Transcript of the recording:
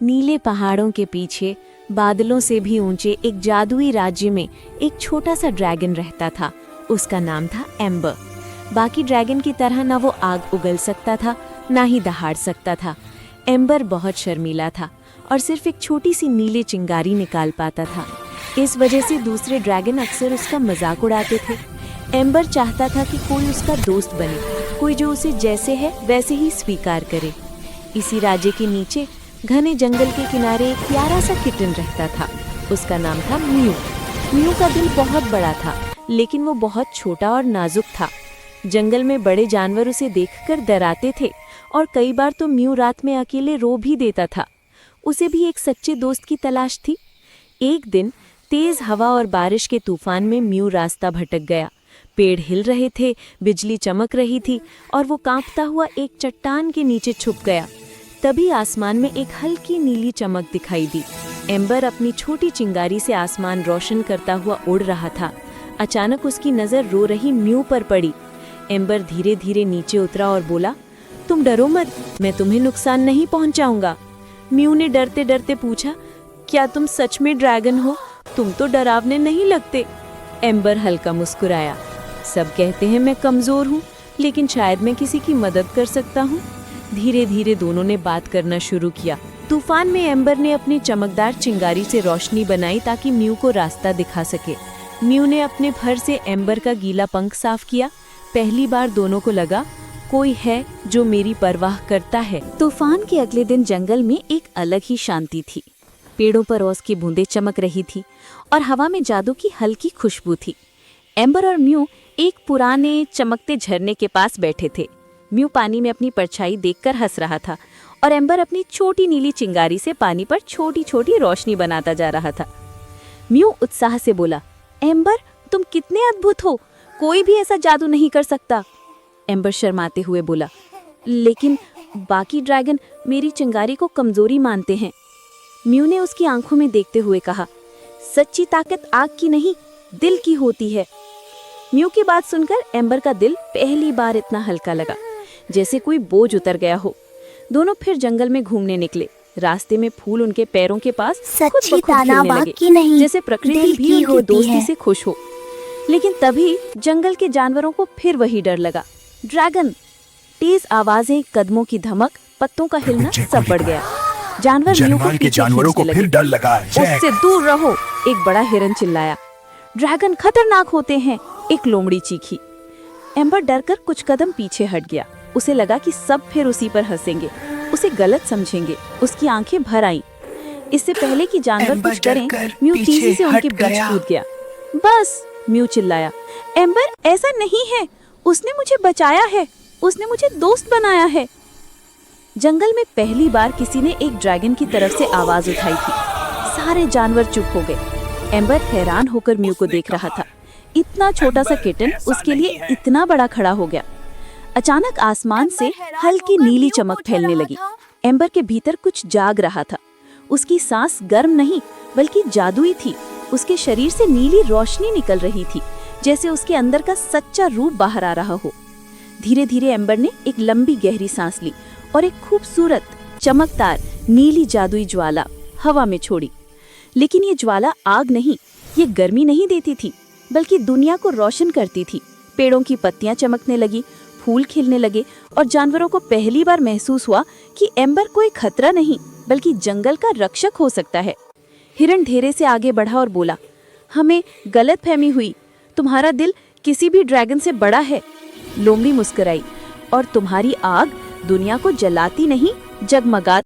नीले पहाड़ों के पीछे बादलों से भी ऊंचे एक जादुई राज्य में एक छोटा सा ड्रैगन रहता था। उसका नाम था एम्बर। बाकी ड्रैगन की तरह ना वो आग उगल सकता था, ना ही दहाड़ सकता था। एम्बर बहुत शर्मीला था और सिर्फ एक छोटी सी नीली चिंगारी निकाल पाता था। इस वजह से दूसरे ड्रैगन अक्सर उसका मजाक उड़ाते थे। एम्बर चाहता था कि कोई उसका दोस्त बने, कोई जो उसे जैसे है वैसे ही स्वीकार करे। इसी राज्य के नीचे घने जंगल के किनारे एक प्यारा सा किटन रहता था। उसका नाम था म्यू। म्यू का दिल बहुत बड़ा था, लेकिन वो बहुत छोटा और नाजुक था। जंगल में बड़े जानवर उसे देखकर डराते थे और कई बार तो म्यू रात में अकेले रो भी देता था। उसे भी एक सच्चे दोस्त की तलाश थी। एक दिन तेज हवा और बारिश के तूफान में म्यू रास्ता भटक गया। पेड़ हिल रहे थे, बिजली चमक रही थी और वो कांपता हुआ एक चट्टान के नीचे छुप गया। तभी आसमान में एक हल्की नीली चमक दिखाई दी। एम्बर अपनी छोटी चिंगारी से आसमान रोशन करता हुआ उड़ रहा था। अचानक उसकी नजर रो रही म्यू पर पड़ी। एम्बर धीरे धीरे नीचे उतरा और बोला, तुम डरो मत, मैं तुम्हें नुकसान नहीं पहुंचाऊंगा। म्यू ने डरते डरते पूछा, क्या तुम सच में ड्रैगन हो? तुम तो डरावने नहीं लगते। एम्बर हल्का मुस्कुराया। सब कहते हैं मैं कमजोर हूँ, लेकिन शायद मैं किसी की मदद कर सकता हूँ। धीरे धीरे दोनों ने बात करना शुरू किया। तूफान में एम्बर ने अपनी चमकदार चिंगारी से रोशनी बनाई ताकि म्यू को रास्ता दिखा सके। म्यू ने अपने फर से एम्बर का गीला पंख साफ किया। पहली बार दोनों को लगा, कोई है जो मेरी परवाह करता है। तूफान के अगले दिन जंगल में एक अलग ही शांति थी। पेड़ों पर ओस की बूंदें चमक रही थी और हवा में जादू की हल्की खुशबू थी। एम्बर और म्यू एक पुराने चमकते झरने के पास बैठे थे। म्यू पानी में अपनी परछाई देखकर हंस रहा था और एम्बर अपनी छोटी नीली चिंगारी से पानी पर छोटी छोटी रोशनी बनाता जा रहा था। म्यू उत्साह से बोला, एम्बर तुम कितने अद्भुत हो, कोई भी ऐसा जादू नहीं कर सकता। एम्बर शर्माते हुए बोला, लेकिन बाकी ड्रैगन मेरी चिंगारी को कमजोरी मानते हैं। म्यू ने उसकी आंखों में देखते हुए कहा, सच्ची ताकत आग की नहीं, दिल की होती है। म्यू की बात सुनकर एम्बर का दिल पहली बार इतना हल्का लगा, जैसे कोई बोझ उतर गया हो। दोनों फिर जंगल में घूमने निकले। रास्ते में फूल उनके पैरों के पास खुद ब खुद खिलने लगे, जैसे प्रकृति भी उनकी दोस्ती से खुश हो। लेकिन तभी जंगल के जानवरों को फिर वही डर लगा। ड्रैगन! तेज आवाजें, कदमों की धमक, पत्तों का हिलना सब बढ़ गया। जानवर म्यू को पीछे खींचने लगे। फिर डर लगा। उससे दूर रहो, एक बड़ा हिरन चिल्लाया। ड्रैगन खतरनाक होते हैं, एक लोमड़ी चीखी। एम्बर डरकर कुछ कदम पीछे हट गया। उसे लगा कि सब फिर उसी पर हंसेंगे, उसे गलत समझेंगे। उसकी आंखें भर आईं। इससे पहले कि जानवर कुछ करें, म्यू तेजी से उनके बीच कूद गया। बस! म्यू चिल्लाया, एम्बर ऐसा नहीं है, उसने मुझे बचाया है, उसने मुझे दोस्त बनाया है। जंगल में पहली बार किसी ने एक ड्रैगन की तरफ से आवाज उठाई थी। सारे जानवर चुप हो गए। एम्बर हैरान होकर म्यू को देख रहा था। इतना छोटा सा किटन उसके लिए इतना बड़ा खड़ा हो गया। अचानक आसमान से हल्की नीली चमक फैलने लगी। एम्बर के भीतर कुछ जाग रहा था। उसकी सांस गर्म नहीं बल्कि जादुई थी। उसके शरीर से नीली रोशनी निकल रही थी, जैसे उसके अंदर का सच्चा रूप बाहर आ रहा हो। धीरे धीरे एम्बर ने एक लंबी गहरी सांस ली और एक खूबसूरत चमकदार नीली जादुई ज्वाला हवा में छोड़ी। लेकिन ये ज्वाला आग नहीं, ये गर्मी नहीं देती थी, बल्कि दुनिया को रोशन करती थी। पेड़ों की पत्तियां चमकने लगी, फूल खिलने लगे और जानवरों को पहली बार महसूस हुआ कि एम्बर कोई खतरा नहीं बल्कि जंगल का रक्षक हो सकता है। हिरन धीरे से आगे बढ़ा और बोला, हमें गलतफहमी हुई, तुम्हारा दिल किसी भी ड्रैगन से बड़ा है। लोमड़ी मुस्कुराई, और तुम्हारी आग दुनिया को जलाती नहीं, जगमगाती